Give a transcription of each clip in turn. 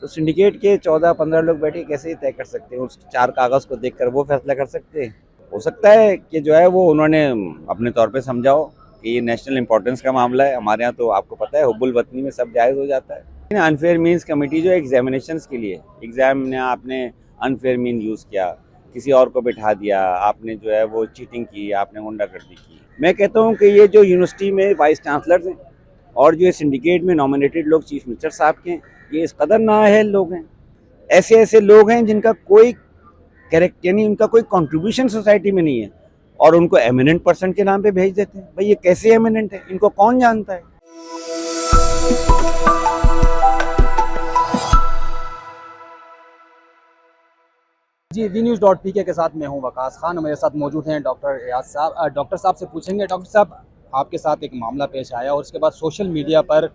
तो सिंडिकेट के 14-15 लोग बैठे कैसे ही तय कर सकते हैं? उस 4 कागज़ को देखकर वो फैसला कर सकते हैं? हो सकता है कि जो है वो उन्होंने अपने तौर पे समझा हो कि ये नेशनल इम्पोर्टेंस का मामला है। हमारे यहाँ तो आपको पता है हुब्बुल वतनी में सब जायज़ हो जाता है। अनफेयर मीन्स कमेटी जो है एग्जामिनेशंस के लिए, एग्ज़ाम में आपने अनफेयर मीन यूज़ किया, किसी और को बिठा दिया, आपने जो है वो चीटिंग की, आपने गुंडागर्दी की। मैं कहता हूँ कि ये जो यूनिवर्सिटी में वाइस चांसलर्स हैं और जो सिंडिकेट में नॉमिनेटेड लोग चीफ मिनिस्टर साहब के हैं, ये इस कदर नाअहल लोग हैं। ऐसे ऐसे लोग हैं जिनका कोई कैरेक्टर यानी उनका कोई कंट्रीब्यूशन सोसाइटी में नहीं है और उनको एमिनेंट पर्सन के नाम पे भेज देते हैं। भाई ये कैसे एमिनेंट है? इनको कौन जानता है? जी, वी न्यूज़.pk के साथ मैं हूं वकास खान। मेरे साथ मौजूद हैं डॉक्टर एयाज साहब। डॉक्टर साहब से पूछेंगे, डॉक्टर साहब आपके साथ एक मामला पेश आया और उसके बाद सोशल मीडिया पर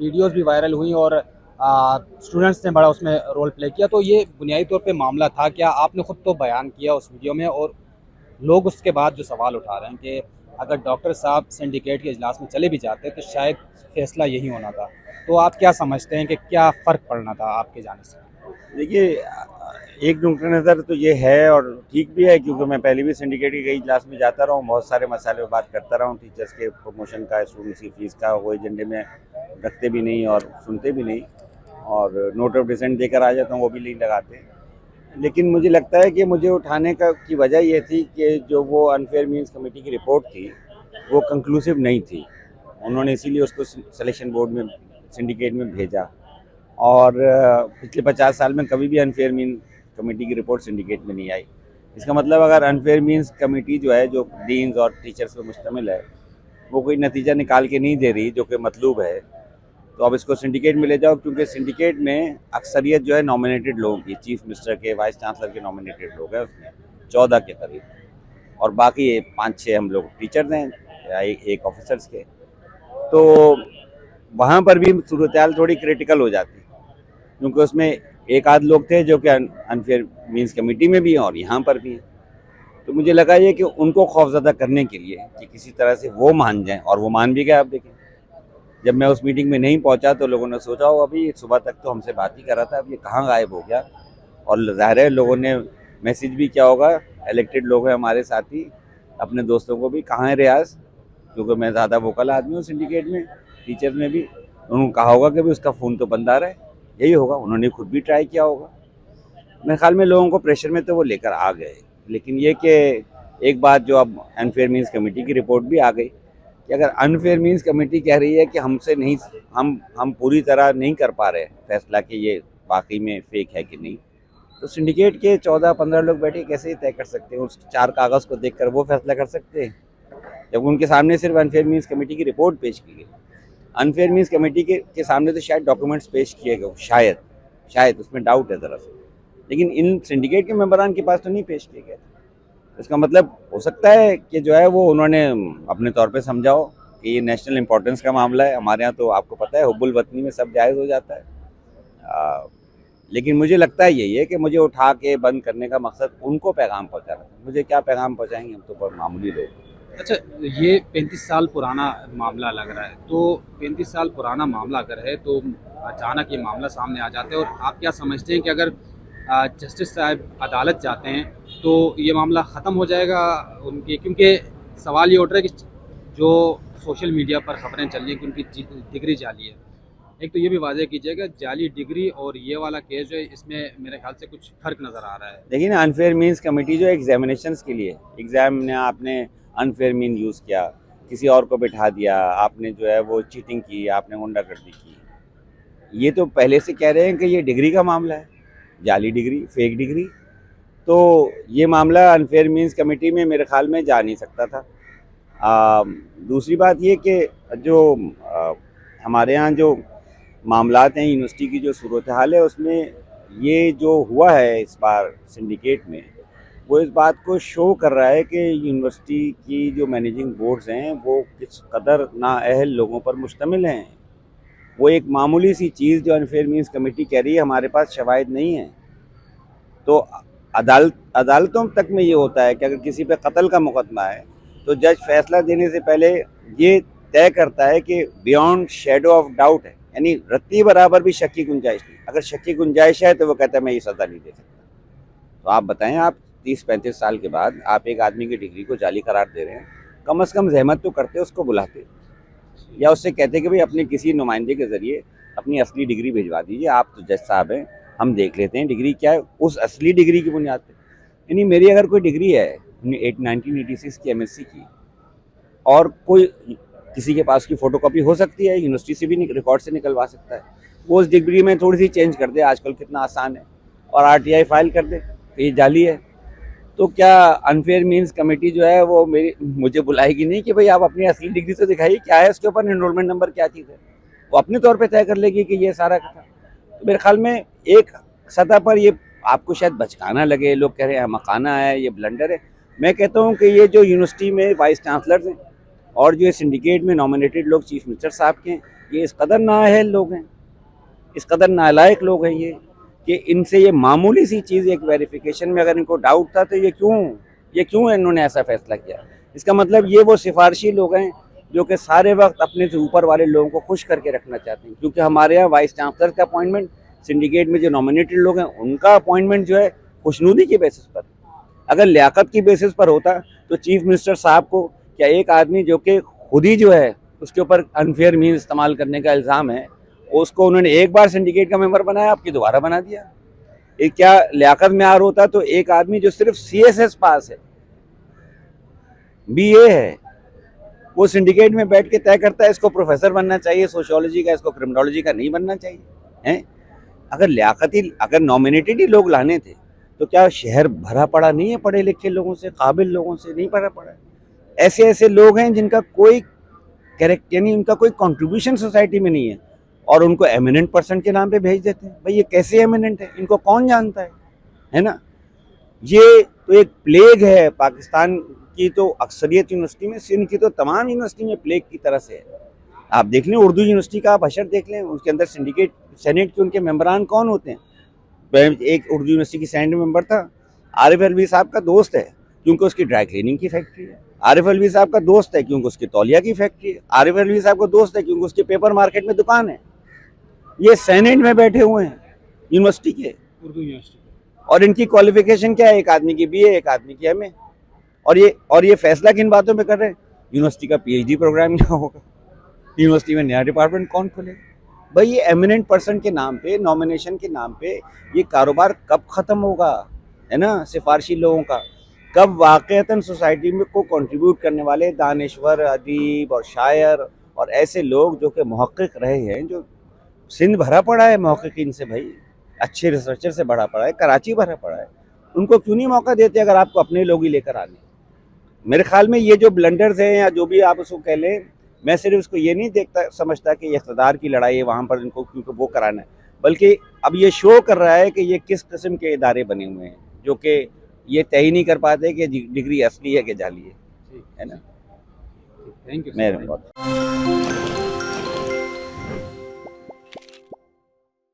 वीडियोस भी वायरल हुई और स्टूडेंट्स ने बड़ा उसमें रोल प्ले किया। तो ये बुनियादी तौर पे मामला था क्या? आपने खुद तो बयान किया उस वीडियो में और लोग उसके बाद जो सवाल उठा रहे हैं कि अगर डॉक्टर साहब सिंडिकेट के इजलास में चले भी जाते तो शायद फैसला यही होना था। तो आप क्या समझते हैं कि क्या फ़र्क पड़ना था आपके जाने से? देखिए, एक नुक्ता नज़र तो ये है और ठीक भी है, क्योंकि मैं पहले भी सिंडिकेट की कई क्लास में जाता रहा हूँ, बहुत सारे मसाले पर बात करता रहा हूँ। टीचर्स के प्रमोशन का, स्टूडेंट्स की फीस का वो एजेंडे में रखते भी नहीं और सुनते भी नहीं, और नोट ऑफ डिसेंट देकर आ जाता हूँ, वो भी नहीं लगाते। लेकिन मुझे लगता है कि मुझे उठाने का की वजह ये थी कि जो वो अनफेयर मीन्स कमेटी की रिपोर्ट थी वो कंक्लूसिव नहीं थी। उन्होंने इसीलिए उसको सिलेक्शन बोर्ड में, सिंडिकेट में भेजा। और पिछले 50 साल में कभी भी अनफेयर मीन कमेटी की रिपोर्ट सिंडिकेट में नहीं आई। इसका मतलब अगर अनफेयर मीन्स कमेटी जो है, जो डीन्स और टीचर्स पर मुश्तमिल है, वो कोई नतीजा निकाल के नहीं दे रही जो कि मतलूब है, तो अब इसको सिंडिकेट में ले जाओ, क्योंकि सिंडिकेट में अक्सरियत जो है नॉमिनेटेड लोगों की, चीफ मिनिस्टर के, वाइस चांसलर के नॉमिनेटेड लोग हैं उसमें 14 के करीब, और बाकी 5-6 हम लोग टीचर्स हैं या एक ऑफिसर्स के। तो वहाँ पर भी सूरत हाल थोड़ी क्रिटिकल हो जाती है, क्योंकि उसमें एक आध लोग थे जो कि अनफेयर मीन्स कमेटी में भी हैं और यहाँ पर भी हैं। तो मुझे लगा ये कि उनको खौफजदा करने के लिए कि किसी तरह से वो मान जाएं, और वो मान भी गए। आप देखें, जब मैं उस मीटिंग में नहीं पहुंचा तो लोगों ने सोचा हो अभी सुबह तक तो हमसे बात ही कर रहा था, अब ये कहाँ गायब हो गया। और ज़ाहिर है लोगों ने मैसेज भी किया होगा, इलेक्टेड लोग हैं हमारे साथी, अपने दोस्तों को भी, कहाँ है रियाज, क्योंकि मैं ज़्यादा वोकल आदमी हूँ सिंडिकेट में, टीचर में भी। उन्होंने कहा होगा कि भी उसका फ़ोन तो बंद आ रहा है, यही होगा। उन्होंने खुद भी ट्राई किया होगा। मेरे ख्याल में लोगों को प्रेशर में तो वो लेकर आ गए। लेकिन ये कि एक बात जो अब अनफेयर मीन्स कमेटी की रिपोर्ट भी आ गई कि अगर अनफेयर मीन्स कमेटी कह रही है कि हमसे नहीं, हम पूरी तरह नहीं कर पा रहे फैसला कि ये वाकई में फेक है कि नहीं, तो सिंडिकेट के 14-15 लोग बैठे कैसे ही तय कर सकते हैं? उस 4 कागज़ को देखकर वो फैसला कर सकते हैं, जब उनके सामने सिर्फ अनफेयर मीन्स कमेटी की रिपोर्ट पेश की गई। अनफेयर मीन्स कमेटी के सामने तो शायद डॉक्यूमेंट्स पेश किए गए, शायद उसमें डाउट है ज़रा सा, लेकिन इन सिंडिकेट के मेंबरान के पास तो नहीं पेश किए गए। इसका मतलब हो सकता है कि जो है वो उन्होंने अपने तौर पे समझा हो कि ये नेशनल इम्पोर्टेंस का मामला है। हमारे यहाँ तो आपको पता है हुब्बुल वतनी में सब जायज़ हो जाता है। लेकिन मुझे लगता है यही है कि मुझे उठा के बंद करने का मकसद उनको पैगाम पहुँचाना था। मुझे क्या पैगाम पहुँचाएंगे, हम तो बहुत मामूली लोग हैं। अच्छा, ये 35 साल पुराना मामला लग रहा है, तो 35 साल पुराना मामला अगर है तो अचानक ये मामला सामने आ जाता है और आप क्या समझते हैं कि अगर जस्टिस साहब अदालत जाते हैं तो ये मामला ख़त्म हो जाएगा उनके? क्योंकि सवाल ये उठ रहा है कि जो सोशल मीडिया पर खबरें चल रही हैं कि उनकी डिग्री जाली है। एक तो ये भी वाज़ेह कीजिएगा, जाली डिग्री और ये वाला केस जो है इसमें मेरे ख्याल से कुछ फ़र्क नज़र आ रहा है। देखिए ना, अनफेयर मीन्स कमेटी जो एग्जामिनेशंस के लिए, एग्ज़ाम में आपने अनफेयर मीन यूज़ किया, किसी और को बिठा दिया, आपने जो है वो चीटिंग की, आपने गुंडागर्दी की, ये तो पहले से कह रहे हैं कि ये डिग्री का मामला है, जाली डिग्री, फेक डिग्री। तो ये मामला अनफेयर मीन्स कमेटी में मेरे ख्याल में जा नहीं सकता था। दूसरी बात ये कि जो हमारे यहाँ जो मामलात हैं, यूनिवर्सिटी की जो सूरत हाल है, उसमें ये जो हुआ है इस बार सिंडिकेट में, वो इस बात को शो कर रहा है कि यूनिवर्सिटी की जो मैनेजिंग बोर्ड्स हैं वो किस कदर नाअहल लोगों पर मुश्तमिल हैं। वो एक मामूली सी चीज़ जो अनफेयर मीन्स कमेटी कह रही है, हमारे पास शवाहिद नहीं है। तो अदालतों तक में ये होता है कि अगर किसी पे कत्ल का मुकदमा है तो जज फैसला देने से पहले ये तय करता है कि बियॉन्ड शेडो ऑफ डाउट है, यानी रत्ती बराबर भी शक की गुंजाइश नहीं। अगर शक की गुंजाइश है तो वो कहता है मैं ये सज़ा नहीं दे सकता। तो आप बताएं, आप 30-35 साल के बाद आप एक आदमी की डिग्री को जाली करार दे रहे हैं, कम से कम जहमत तो करते, उसको बुलाते या उससे कहते कि भाई अपने किसी नुमाइंदे के ज़रिए अपनी असली डिग्री भिजवा दीजिए, आप तो जज साहब हैं, हम देख लेते हैं डिग्री क्या है, उस असली डिग्री की बुनियाद पे। यानी मेरी अगर कोई डिग्री है 1986 की MSc की, और कोई किसी के पास की फ़ोटोकॉपी हो सकती है, यूनिवर्सिटी से भी रिकॉर्ड से निकलवा सकता है, वो उस डिग्री में थोड़ी सी चेंज कर दे, आजकल कितना आसान है, और RTI फाइल कर दे तो ये जाली है। तो क्या अनफेयर मीन्स कमेटी जो है वो मुझे बुलाएगी नहीं कि भाई आप अपनी असली डिग्री तो दिखाइए, क्या है उसके ऊपर, एनरोलमेंट नंबर क्या चीज़ है, वो अपने तौर पे तय कर लेगी कि ये सारा था। तो मेरे ख्याल में एक सतह पर ये आपको शायद बचकाना लगे, लोग कह रहे हैं मकाना है, ये ब्लंडर है। मैं कहता हूँ कि ये जो यूनिवर्सिटी में वाइस चांसलर्स हैं और जो सिंडिकेट में नॉमिनेटेड लोग चीफ मिनिस्टर साहब के हैं, ये इस कदर नाअहल लोग हैं, इस कदर नालायक लोग हैं ये, कि इनसे ये मामूली सी चीज़ एक वेरिफिकेशन में अगर इनको डाउट था तो ये क्यों इन्होंने ऐसा फैसला किया। इसका मतलब ये वो सिफारशी लोग हैं जो कि सारे वक्त अपने से ऊपर वाले लोगों को खुश करके रखना चाहते हैं। क्योंकि हमारे यहाँ वाइस चांसलर का अपॉइंटमेंट, सिंडिकेट में जो नॉमिनेटेड लोग हैं उनका अपॉइंटमेंट जो है खुशनुदी की बेसिस पर, अगर लियाकत की बेसिस पर होता तो चीफ मिनिस्टर साहब को क्या एक आदमी जो कि खुद ही जो है उसके ऊपर अनफेयर मीन इस्तेमाल करने का इल्ज़ाम है, उसको उन्होंने एक बार सिंडिकेट का मेंबर बनाया, आपकी दोबारा बना दिया। एक क्या लियाकत मेयार होता तो एक आदमी जो सिर्फ CSS पास है, BA है, वो सिंडिकेट में बैठ के तय करता है इसको प्रोफेसर बनना चाहिए सोशियोलॉजी का, इसको क्रिमिनोलॉजी का नहीं बनना चाहिए हैं। अगर नॉमिनेटेड ही लोग लाने थे तो क्या शहर भरा पड़ा नहीं है पढ़े लिखे लोगों से, काबिल लोगों से? नहीं भरा पड़ा है। ऐसे ऐसे लोग हैं जिनका कोई कैरेक्टर यानी उनका कोई कंट्रीब्यूशन सोसाइटी में नहीं है, और उनको एमिनेंट पर्सन के नाम पे भेज देते हैं। भाई ये कैसे एमिनेंट है, इनको कौन जानता है ना। ये तो एक प्लेग है पाकिस्तान की, तो अक्सरियत यूनिवर्सिटी में, सिंध की तो तमाम यूनिवर्सिटी में प्लेग की तरह से है। आप देख लें उर्दू यूनिवर्सिटी का आप हशर देख लें, उसके अंदर सिंडिकेट सेनेट के उनके मेंबरान कौन होते हैं। एक उर्दू यूनिवर्सिटी की सेनेट मेंबर था, आरिफ अलवी साहब का दोस्त है क्योंकि उसकी ड्राई क्लीनिंग की फैक्ट्री है। आरिफ अलवी साहब का दोस्त है क्योंकि उसकी तौलिया की फैक्ट्री है। आरिफ अलवी साहब का दोस्त है क्योंकि उसके पेपर मार्केट में दुकान है। ये सेनेट में बैठे हुए हैं यूनिवर्सिटी के, उर्दू यूनिवर्सिटी, और इनकी क्वालिफिकेशन क्या है, एक आदमी की BA, एक आदमी की MA। और ये फैसला किन बातों में कर रहे हैं, यूनिवर्सिटी का PhD प्रोग्राम क्या होगा, यूनिवर्सिटी में नया डिपार्टमेंट कौन खोलेगा। भाई ये एमिनेंट पर्सन के नाम पे, नॉमिनेशन के नाम पे ये कारोबार कब ख़त्म होगा, है ना, सिफारशी लोगों का। कब वाक़ईतन सोसाइटी में को कंट्रीब्यूट करने वाले दानिश्वर, अदीब और शायर और ऐसे लोग जो कि मुहक्किक रहे हैं, जो सिंध भरा पड़ा है मुहक्किकीन से, भाई अच्छे रिसर्चर से भरा पड़ा है, कराची भरा पड़ा है, उनको क्यों नहीं मौका देते अगर आपको अपने लोग ही लेकर आने। मेरे ख्याल में ये जो ब्लंडर्स हैं या जो भी आप उसको कह लें, मैं सिर्फ उसको ये नहीं समझता कि ये इक़्तिदार की लड़ाई है वहाँ पर इनको क्योंकि वो कराना है, बल्कि अब ये शो कर रहा है कि ये किस किस्म के इदारे बने हुए हैं जो कि ये तय ही नहीं कर पाते कि डिग्री असली है कि जाली है ना। Thank you. मेहरबानी।